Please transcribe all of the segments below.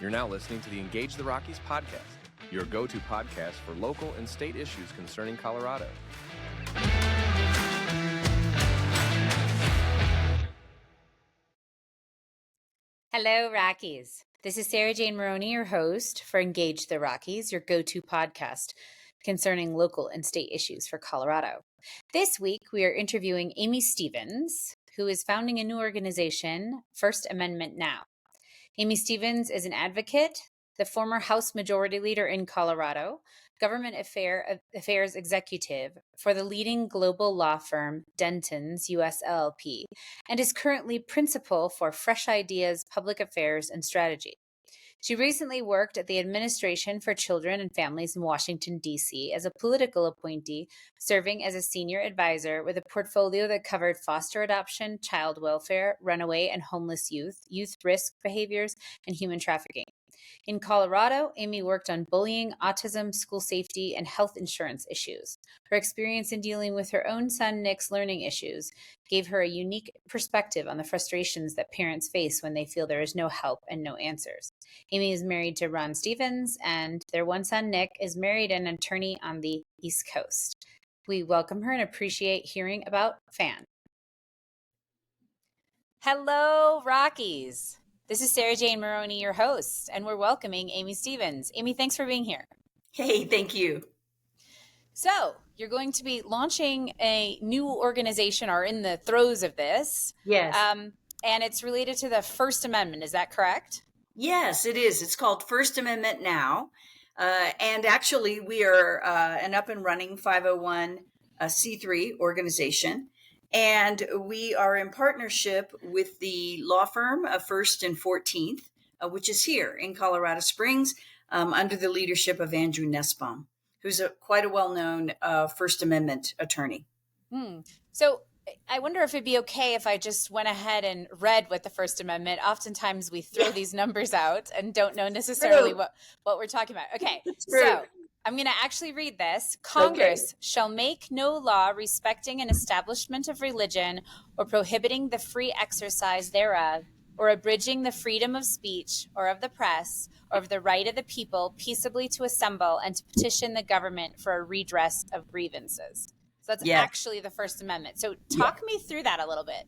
You're now listening to the Engage the Rockies podcast, your go-to podcast for local and state issues concerning Colorado. Hello, Rockies. This is Sarah Jane Maroney, your host for Engage the Rockies, your go-to podcast concerning local and state issues for Colorado. This week, we are interviewing Amy Stevens, who is founding a new organization, First Amendment Now. Amy Stevens is an advocate, the former House Majority Leader in Colorado, Government Affairs Executive for the leading global law firm Dentons US LLP, and is currently Principal for Fresh Ideas, Public Affairs, and Strategy. She recently worked at the Administration for Children and Families in Washington, D.C. as a political appointee, serving as a senior advisor with a portfolio that covered foster adoption, child welfare, runaway and homeless youth, youth risk behaviors, and human trafficking. In Colorado, Amy worked on bullying, autism, school safety, and health insurance issues. Her experience in dealing with her own son Nick's learning issues gave her a unique perspective on the frustrations that parents face when they feel there is no help and no answers. Amy is married to Ron Stevens, and their one son Nick is married and an attorney on the East Coast. We welcome her and appreciate hearing about FAN. Hello, Rockies. This is Sarah Jane Maroney, your host, and we're welcoming Amy Stevens. Amy, thanks for being here. Hey, thank you. So, you're going to be launching a new organization, or in the throes of this. Yes. And it's related to the First Amendment. Is that correct? Yes, it is. It's called First Amendment Now. And actually, we are an up and running 501c3 organization. And we are in partnership with the law firm of First and 14th, which is here in Colorado Springs, under the leadership of Andrew Nussbaum, who's quite a well-known First Amendment attorney. So I wonder if it'd be okay if I just went ahead and read what the First Amendment. Oftentimes we throw these numbers out and don't know necessarily what we're talking about. Okay, so I'm going to actually read this. Congress shall make no law respecting an establishment of religion or prohibiting the free exercise thereof, or abridging the freedom of speech or of the press, or of the right of the people peaceably to assemble and to petition the government for a redress of grievances. So that's actually the First Amendment. So talk me through that a little bit.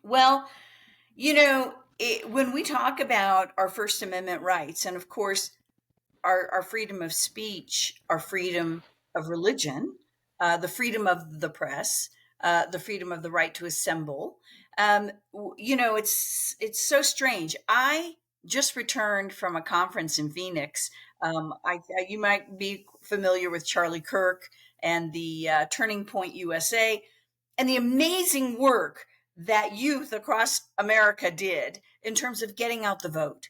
Well, you know, when we talk about our First Amendment rights, and of course, our freedom of speech, our freedom of religion, the freedom of the press, the freedom of the right to assemble, you know, it's so strange. I just returned from a conference in Phoenix. You might be familiar with Charlie Kirk and the Turning Point USA, and the amazing work that youth across America did in terms of getting out the vote.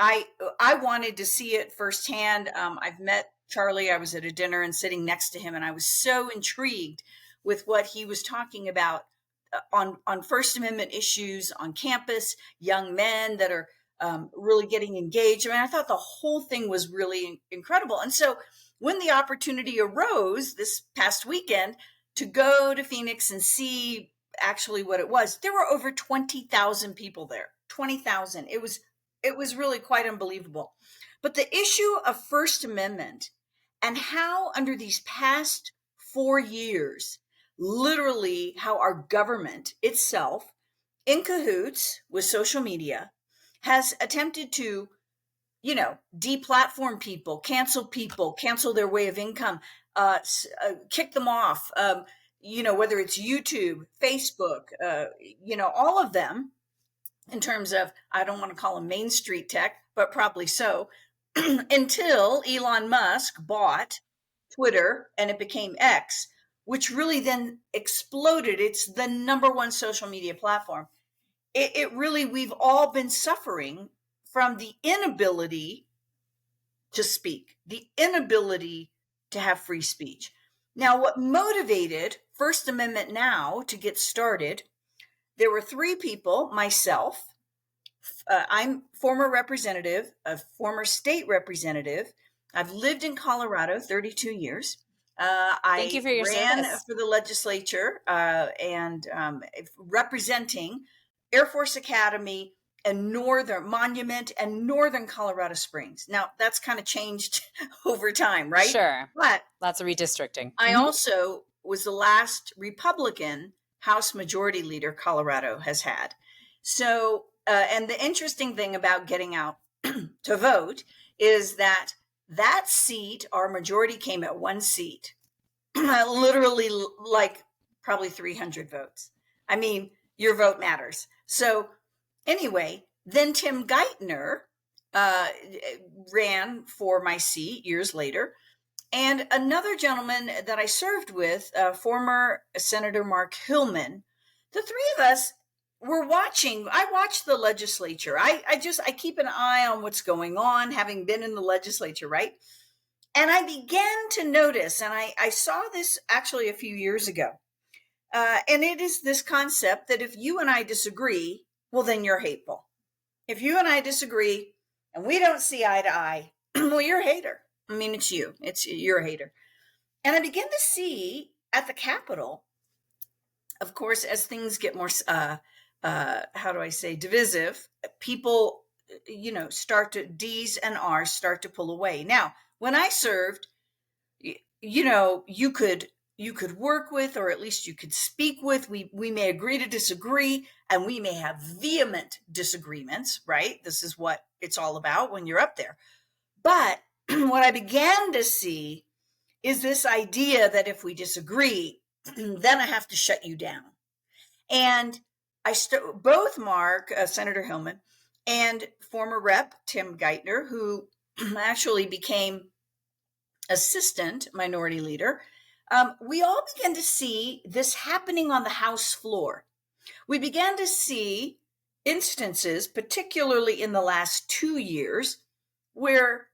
I wanted to see it firsthand. I've met Charlie. I was at a dinner and sitting next to him, and I was so intrigued with what he was talking about on First Amendment issues on campus, young men that are really getting engaged. I mean, I thought the whole thing was really incredible. And so when the opportunity arose this past weekend to go to Phoenix and see actually what it was, there were over 20,000 people there, 20,000. It was really quite unbelievable. But the issue of First Amendment and how under these past 4 years, literally how our government itself, in cahoots with social media, has attempted to, you know, deplatform people, cancel their way of income, kick them off, you know, whether it's YouTube, Facebook, you know, all of them, in terms of, I don't want to call them Main Street tech, but probably so, until Elon Musk bought Twitter and it became X, which really then exploded. It's the number one social media platform. It really, we've all been suffering from the inability to speak, the inability to have free speech. Now, what motivated First Amendment Now to get started, there were 3 people, myself, I'm former representative, a former state representative. I've lived in Colorado 32 years. Thank you for your ran service. for the legislature and representing Air Force Academy, and Monument and Northern Colorado Springs. Now, that's kind of changed over time, right? Sure. But Lots of redistricting. I also was the last Republican House Majority Leader Colorado has had. So, and the interesting thing about getting out to vote is that seat, our majority came at one seat, literally like probably 300 votes. I mean, your vote matters. So anyway, then Tim Geithner ran for my seat years later. And another gentleman that I served with, former Senator Mark Hillman, the three of us were watching. I watched the legislature. I keep an eye on what's going on, having been in the legislature, right? And I began to notice, and I saw this actually a few years ago, and it is this concept that if you and I disagree, well, then you're hateful. If you and I disagree and we don't see eye to eye, well, you're a hater. I mean, it's you. You're a hater. And I began to see at the Capitol, of course, as things get more, divisive, people, D's and R's start to pull away. Now, when I served, you could work with, or at least you could speak with. We may agree to disagree, and we may have vehement disagreements, right? This is what it's all about when you're up there. But what I began to see is this idea that if we disagree, then I have to shut you down. And both Mark, Senator Hillman, and former Rep Tim Geithner, who actually became assistant minority leader, we all began to see this happening on the House floor. We began to see instances, particularly in the last 2 years, where,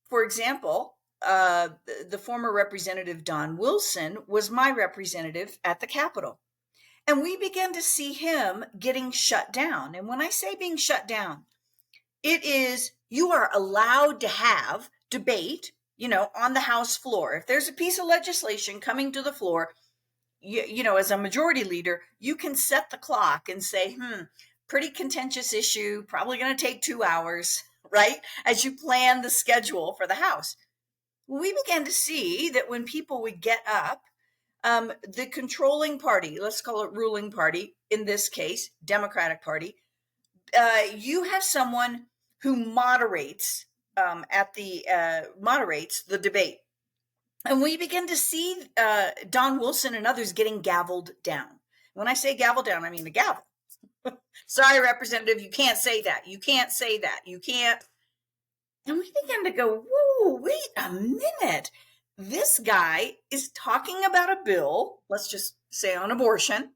for example, the former Representative Don Wilson was my representative at the Capitol. And we began to see him getting shut down. And when I say being shut down, it is you are allowed to have debate, on the House floor. If there's a piece of legislation coming to the floor, as a majority leader, you can set the clock and say, pretty contentious issue, probably going to take 2 hours, right? As you plan the schedule for the House. We began to see that when people would get up, the controlling party, let's call it ruling party, in this case, Democratic Party, you have someone who moderates the debate. And we begin to see Don Wilson and others getting gavelled down. When I say gavel down, I mean the gavel. Sorry, Representative, you can't say that. You can't say that. You can't. And we begin to go, whoa, wait a minute. This guy is talking about a bill, let's just say on abortion,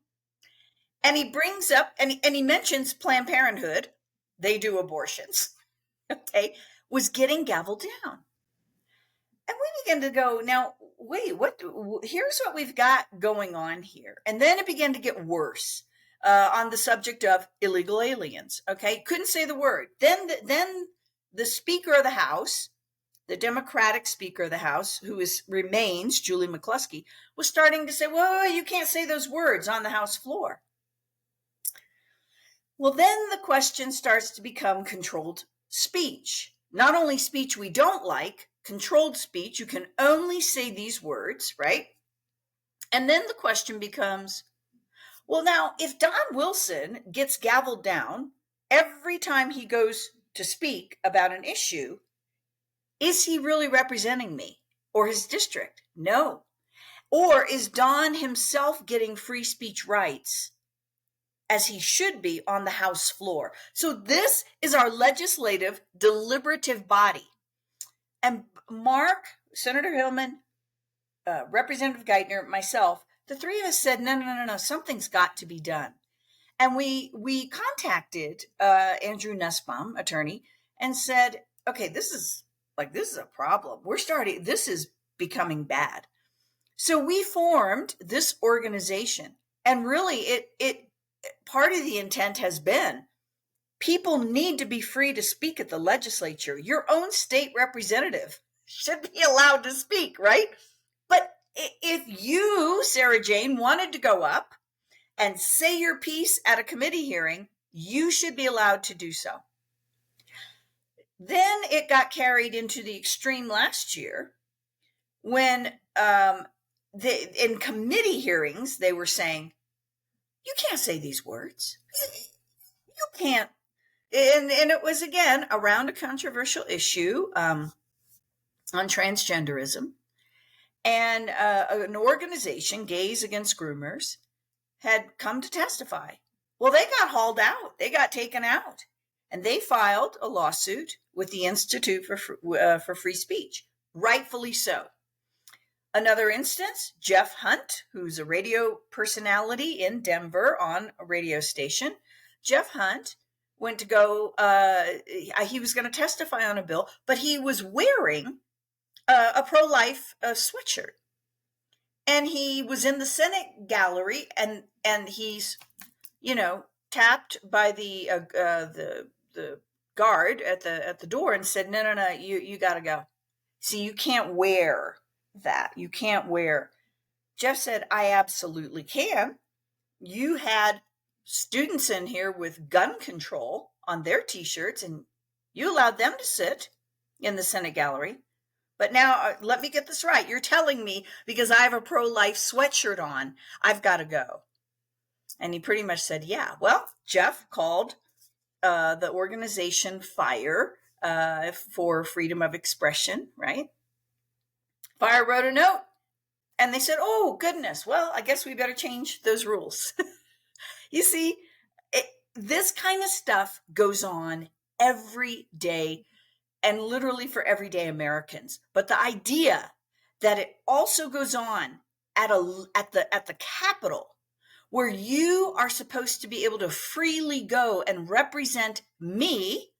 and he brings up, and he mentions Planned Parenthood, they do abortions, okay, was getting gavelled down. And we begin to go, now, wait, here's what we've got going on here. And then it began to get worse on the subject of illegal aliens, okay? Couldn't say the word. Then the Speaker of the House, the Democratic Speaker of the House, who remains Julie McCluskey, was starting to say, well, you can't say those words on the House floor. Well, then the question starts to become controlled speech. Not only speech we don't like, controlled speech, you can only say these words, right? And then the question becomes, well, now, if Don Wilson gets gavelled down every time he goes to speak about an issue, is he really representing me or his district? No. Or is Don himself getting free speech rights as he should be on the House floor? So this is our legislative deliberative body. And Mark, Senator Hillman, Representative Geithner, myself, the three of us said, no, something's got to be done. And we contacted Andrew Nussbaum, attorney, and said, okay, this is a problem. This is becoming bad. So we formed this organization, and really it part of the intent has been people need to be free to speak at the legislature. Your own state representative should be allowed to speak, right? But if you, Sarah Jane, wanted to go up and say your piece at a committee hearing, You should be allowed to do so. Then it got carried into the extreme last year when in committee hearings, they were saying, you can't say these words. You can't. And it was, again, around a controversial issue on transgenderism. And an organization, Gays Against Groomers, had come to testify. Well, they got hauled out. They got taken out. And they filed a lawsuit with the Institute for Free Speech, rightfully so. Another instance, Jeff Hunt, who's a radio personality in Denver on a radio station. Jeff Hunt went to go, he was going to testify on a bill, but he was wearing a pro-life sweatshirt. And he was in the Senate gallery, and he's, tapped by the guard at the door and said, no, you got to go. See, you can't wear that. You can't wear. Jeff said, I absolutely can. You had students in here with gun control on their t-shirts, and you allowed them to sit in the Senate gallery. But now, let me get this right. You're telling me because I have a pro-life sweatshirt on, I've got to go. And he pretty much said, yeah. Well, Jeff called the organization FIRE for freedom of expression, right? FIRE wrote a note, and they said, oh, goodness, well, I guess we better change those rules. You see, this kind of stuff goes on every day, and literally for everyday Americans. But the idea that it also goes on at the Capitol, where you are supposed to be able to freely go and represent me,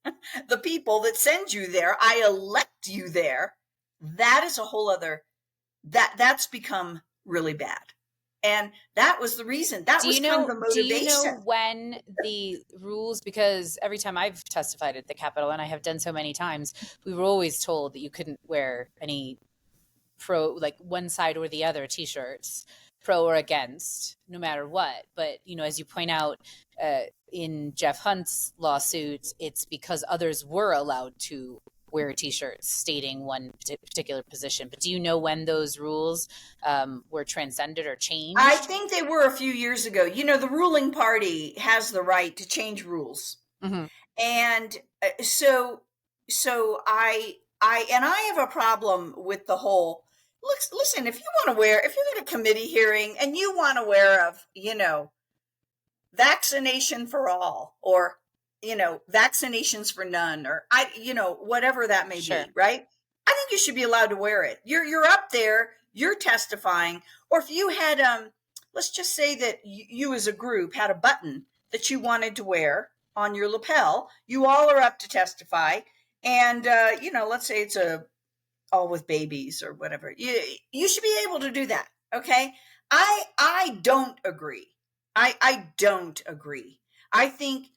the people that send you there, I elect you there, that is a whole other, that's become really bad. And that was the reason. That was kind of the motivation. Do you know when the rules, because every time I've testified at the Capitol, and I have done so many times, we were always told that you couldn't wear any like one side or the other t-shirts, pro or against, no matter what. But, as you point out, in Jeff Hunt's lawsuit, it's because others were allowed to wear t-shirts stating one particular position. But do you know when those rules were transcended or changed? I think they were a few years ago. The ruling party has the right to change rules. Mm-hmm. And so I have a problem with the whole, listen, if you're at a committee hearing and you want to wear vaccination for all, or vaccinations for none, or whatever that may be, right? I think you should be allowed to wear it. You're up there, you're testifying. Or if you had, let's just say that you as a group had a button that you wanted to wear on your lapel, you all are up to testify. And, let's say it's all with babies or whatever. You should be able to do that. Okay. I don't agree. I don't agree. I think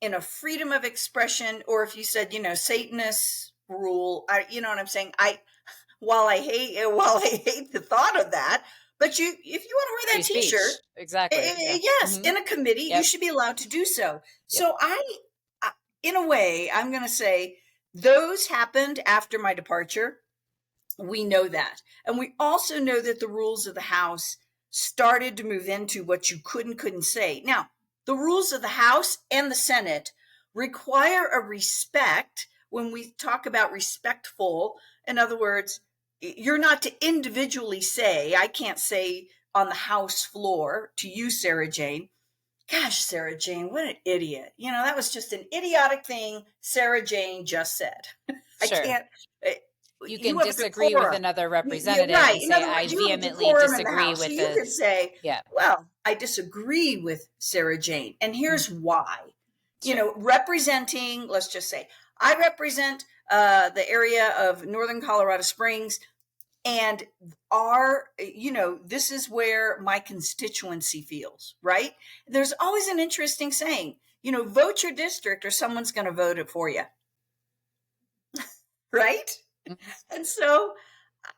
in a freedom of expression, or if you said, Satanist rule, you know what I'm saying? While I hate the thought of that, but if you want to wear that Free t-shirt, speech. Exactly. Yes, mm-hmm. In a committee, you should be allowed to do so. Yep. So I, in a way, I'm going to say those happened after my departure. We know that. And we also know that the rules of the House started to move into what you couldn't say. Now, the rules of the House and the Senate require a respect when we talk about respectful. In other words, you're not to individually say, I can't say on the House floor to you, Sarah Jane, gosh, Sarah Jane, what an idiot. That was just an idiotic thing Sarah Jane just said. Sure. I can't. You can disagree with another representative and say, I vehemently disagree with this. So you could say, well, I disagree with Sarah Jane. And here's why. Representing, let's just say, I represent the area of Northern Colorado Springs, and this is where my constituency feels, right? There's always an interesting saying, vote your district or someone's going to vote it for you. Right? And so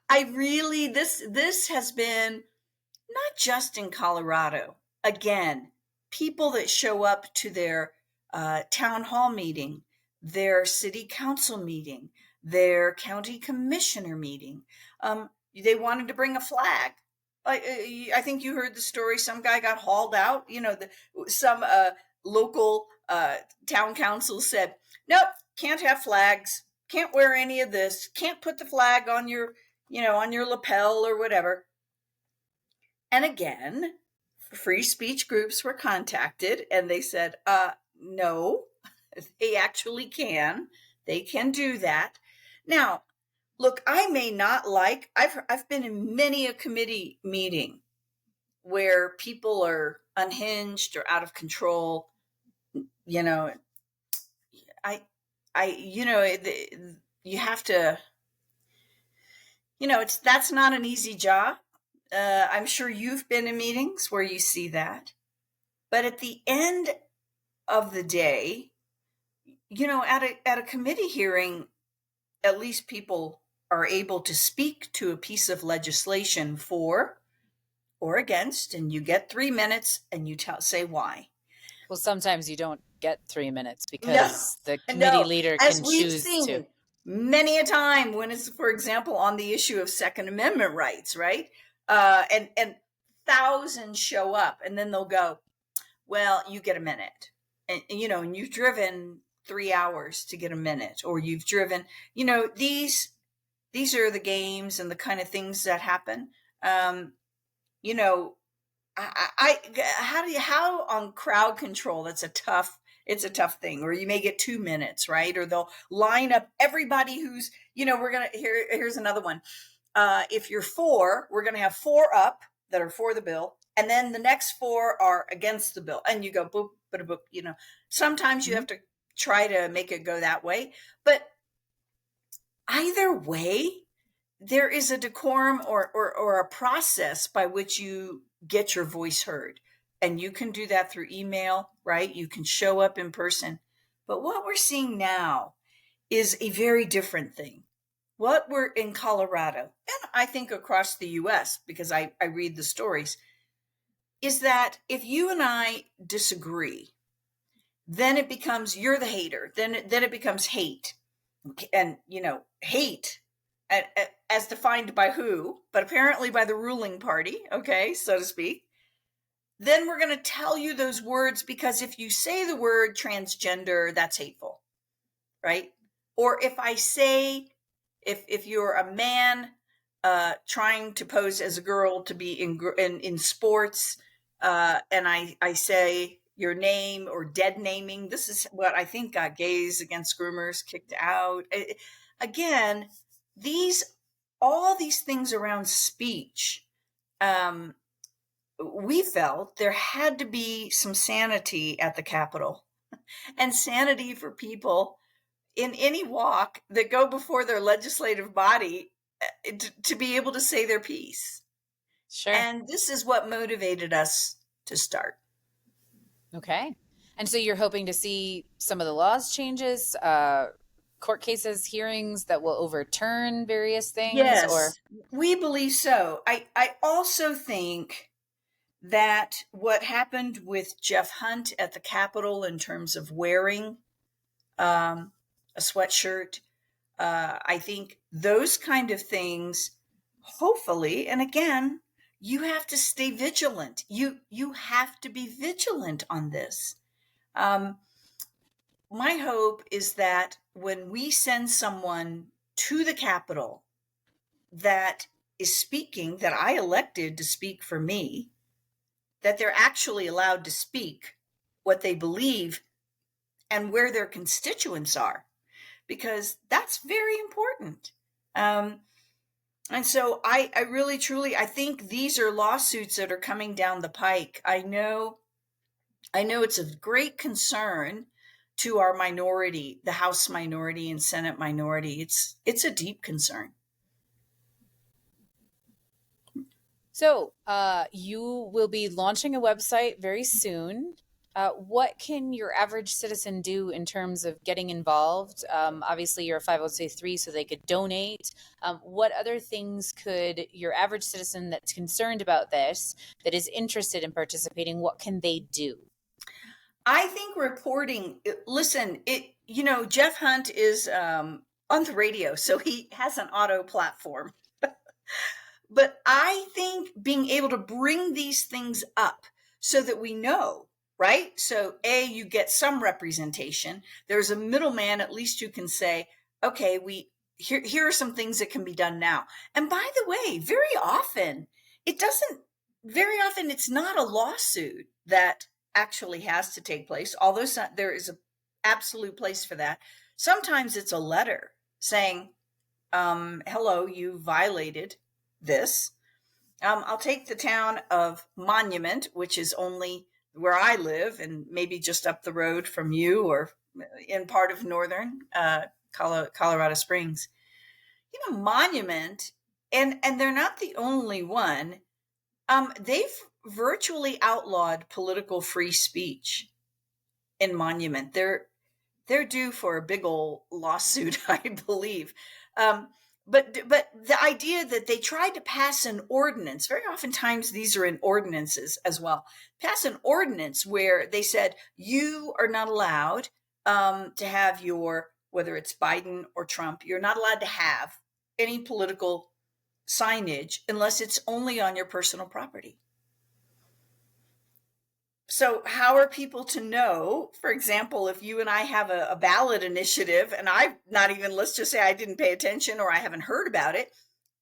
I really, this has been not just in Colorado. Again, people that show up to their town hall meeting, their city council meeting, their county commissioner meeting. They wanted to bring a flag. I think you heard the story. Some guy got hauled out. Some local town council said, "Nope, can't have flags. Can't wear any of this. Can't put the flag on your, on your lapel or whatever." And again, free speech groups were contacted, and they said, "No, they actually can. They can do that." Now, look, I may not like, I've been in many a committee meeting where people are unhinged or out of control. I you have to, that's not an easy job. I'm sure you've been in meetings where you see that. But at the end of the day, at a committee hearing, at least people are able to speak to a piece of legislation for or against, and you get 3 minutes and you say why. Well, sometimes you don't get 3 minutes No, because the committee leader as can we've choose seen to. many a time when it's, for example, on the issue of Second Amendment rights, right? And thousands show up, and then they'll go, "Well, you get a minute," and you've driven 3 hours to get a minute, or you've driven, these are the games and the kind of things that happen. You know, how on crowd control, it's a tough thing, or you may get 2 minutes, right? Or they'll line up everybody who's, here's another one. If you're for, we're going to have 4 up that are for the bill, and then the next 4 are against the bill, and you go boop, boop, boop. Sometimes you have to try to make it go that way, but either way, there is a decorum or a process by which you get your voice heard. And you can do that through email, right? You can show up in person. But what we're seeing now is a very different thing. What we're in Colorado, and I think across the US, because I read the stories, is that if you and I disagree, then it becomes you're the hater. Then it becomes hate. And, hate as defined by who, but apparently by the ruling party, okay, so to speak. Then we're going to tell you those words because if you say the word transgender, that's hateful, right? Or if I say, if you're a man trying to pose as a girl to be in sports, and I say your name, or dead naming, this is what I think got gays against groomers kicked out. Again, all these things around speech, we felt there had to be some sanity at the Capitol, and sanity for people in any walk that go before their legislative body to be able to say their piece. Sure. And this is what motivated us to start. Okay. And so you're hoping to see some of the laws changes, court cases, hearings that will overturn various things? Yes, or we believe so. I also think that what happened with Jeff Hunt at the Capitol in terms of wearing a sweatshirt, I think those kind of things, hopefully, and again, you have to stay vigilant. You have to be vigilant on this. My hope is that when we send someone to the Capitol that is speaking, that I elected to speak for me, that they're actually allowed to speak what they believe and where their constituents are, because that's very important. And so I really, truly, I think these are lawsuits that are coming down the pike. I know it's of great concern to our minority, the House minority and Senate minority. It's a deep concern. So you will be launching a website very soon. What can your average citizen do in terms of getting involved? Obviously, you're a 501c3, so they could donate. What other things could your average citizen that's concerned about this, that is interested in participating, what can they do? I think reporting, listen, Jeff Hunt is on the radio, so he has an auto platform. But I think being able to bring these things up so that we know, right? So, you get some representation. There's a middleman, at least, who can say, okay, here are some things that can be done now. And by the way, very often it's not a lawsuit that actually has to take place, although there is an absolute place for that. Sometimes it's a letter saying, hello, you violated this. I'll take the town of Monument, which is only where I live and maybe just up the road from you, or in part of northern Colorado Springs. Monument, and they're not the only one. They've virtually outlawed political free speech in Monument. They're due for a big old lawsuit, I believe. But the idea that they tried to pass an ordinance, very oftentimes these are in ordinances as well, pass an ordinance where they said you are not allowed to have whether it's Biden or Trump, you're not allowed to have any political signage unless it's only on your personal property. So how are people to know, for example, if you and I have a ballot initiative and I've not even, let's just say I didn't pay attention or I haven't heard about it.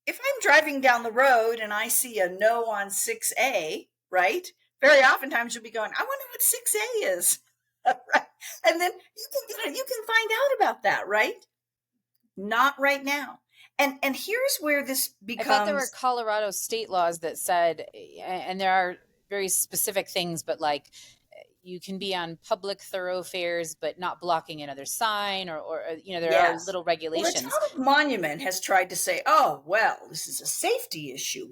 If I'm driving down the road and I see a no on 6A, right? Very oftentimes you'll be going, I wonder what 6A is. Right? And then you can find out about that, right? Not right now. And here's where this becomes. I thought there were Colorado state laws that said, and there are very specific things, but like you can be on public thoroughfares, but not blocking another sign, or there are little regulations. Well, the town of Monument has tried to say, oh, well, this is a safety issue.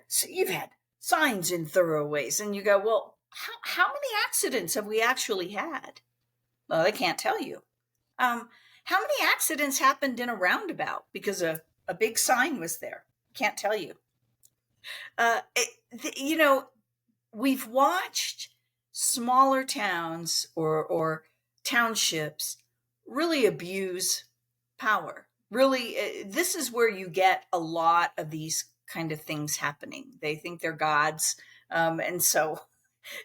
So you've had signs in thoroughways, and you go, well, how many accidents have we actually had? Well, they can't tell you. How many accidents happened in a roundabout because a big sign was there? Can't tell you. We've watched smaller towns or townships really abuse power. Really, this is where you get a lot of these kind of things happening. They think they're gods. And so,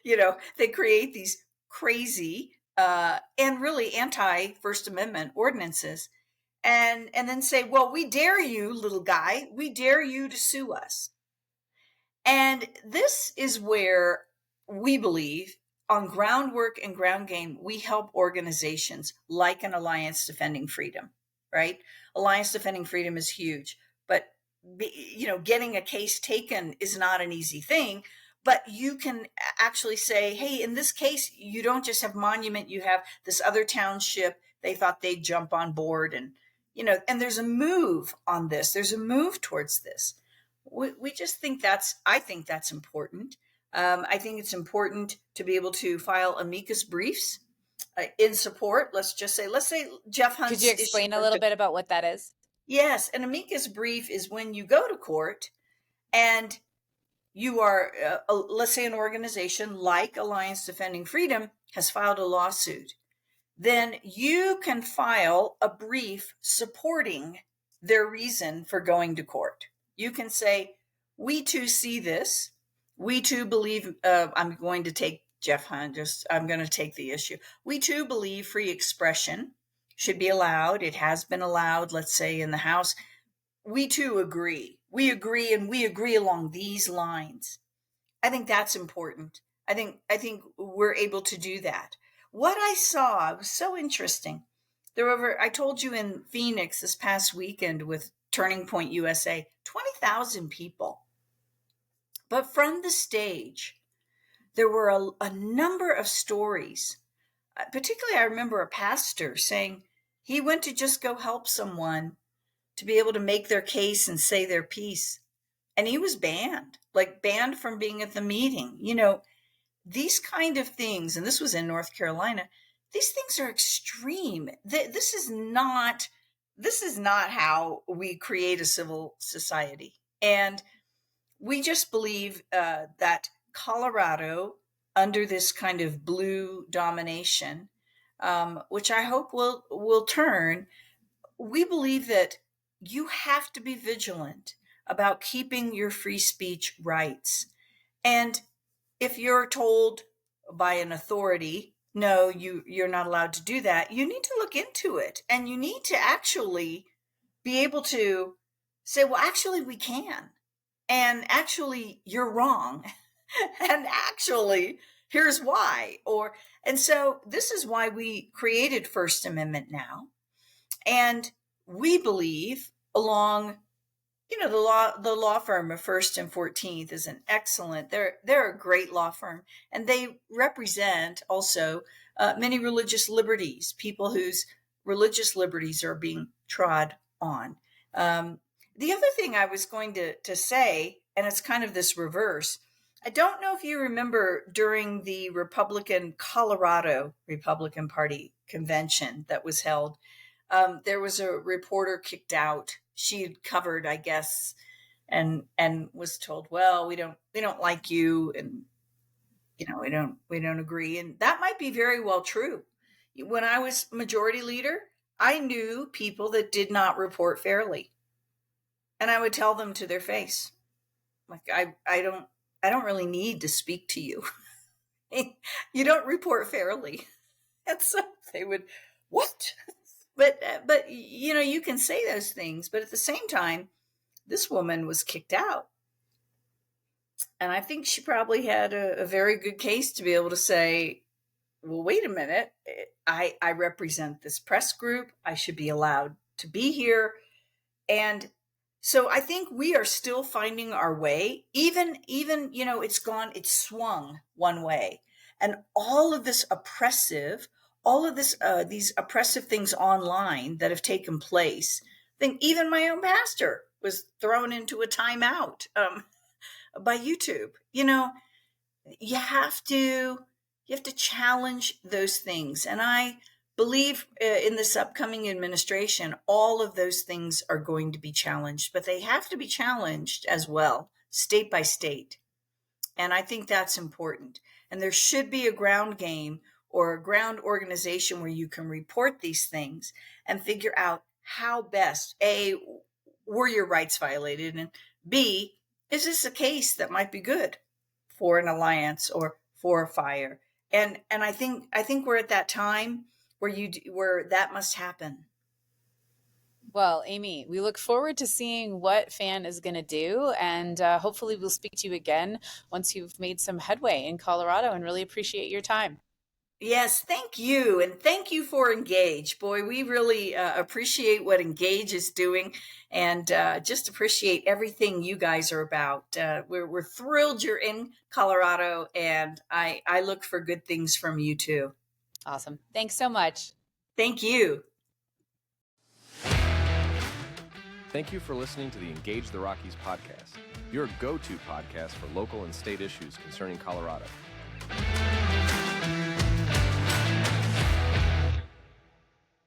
they create these crazy and really anti-First Amendment ordinances and then say, well, we dare you, little guy, we dare you to sue us. And this is where we believe on groundwork and ground game, we help organizations like an Alliance Defending Freedom, right? Alliance Defending Freedom is huge, but getting a case taken is not an easy thing. But you can actually say, hey, in this case, you don't just have Monument, you have this other township. They thought they'd jump on board, and there's a move on this. There's a move towards this. We just think I think that's important. I think it's important to be able to file amicus briefs in support. Let's say Jeff Hunt. Could you explain a little bit about what that is? Yes. An amicus brief is when you go to court and you are, let's say an organization like Alliance Defending Freedom has filed a lawsuit. Then you can file a brief supporting their reason for going to court. You can say, we too see this. We too believe, I'm going to take Jeff Hunt, I'm going to take the issue. We too believe free expression should be allowed. It has been allowed, let's say, in the House. We too agree. We agree, and we agree along these lines. I think that's important. I think we're able to do that. What I saw was so interesting. I told you in Phoenix this past weekend with Turning Point USA, 20,000 people. But from the stage, there were a number of stories. Particularly, I remember a pastor saying he went to just go help someone to be able to make their case and say their piece. And he was banned from being at the meeting. These kind of things, and this was in North Carolina, these things are extreme. This is not how we create a civil society. And we just believe that Colorado under this kind of blue domination, which I hope will turn. We believe that you have to be vigilant about keeping your free speech rights. And if you're told by an authority, no, you're not allowed to do that, you need to look into it. And you need to actually be able to say, well, actually, we can. And actually, you're wrong. And actually, here's why. And so this is why we created First Amendment Now. And we believe along, the law firm of First and 14th is an excellent, they're a great law firm, and they represent also many religious liberties, people whose religious liberties are being trod on. The other thing I was going to say, and it's kind of this reverse, I don't know if you remember during the Colorado Republican Party convention that was held, there was a reporter kicked out. She had covered, I guess, and was told, well, we don't like you, and we don't agree. And that might be very well true. When I was majority leader, I knew people that did not report fairly, and I would tell them to their face, like, I don't really need to speak to you. You don't report fairly. And so they would, what? But you can say those things, but at the same time, this woman was kicked out. And I think she probably had a very good case to be able to say, well, wait a minute, I represent this press group. I should be allowed to be here. And so I think we are still finding our way, even, it's swung one way. And all of this these oppressive things online that have taken place. I think even my own pastor was thrown into a timeout by YouTube. You have to challenge those things. And I believe in this upcoming administration, all of those things are going to be challenged, but they have to be challenged as well, state by state. And I think that's important. And there should be a ground game or a ground organization where you can report these things and figure out how best, A, were your rights violated, and B, is this a case that might be good for an alliance or for a fire? And I think we're at that time where that must happen. Well, Amy, we look forward to seeing what FAN is going to do, and hopefully we'll speak to you again once you've made some headway in Colorado, and really appreciate your time. Yes, thank you. And thank you for Engage. Boy, we really appreciate what Engage is doing, and just appreciate everything you guys are about. We're thrilled you're in Colorado, and I look for good things from you too. Awesome. Thanks so much. Thank you. Thank you for listening to the Engage the Rockies podcast, your go-to podcast for local and state issues concerning Colorado.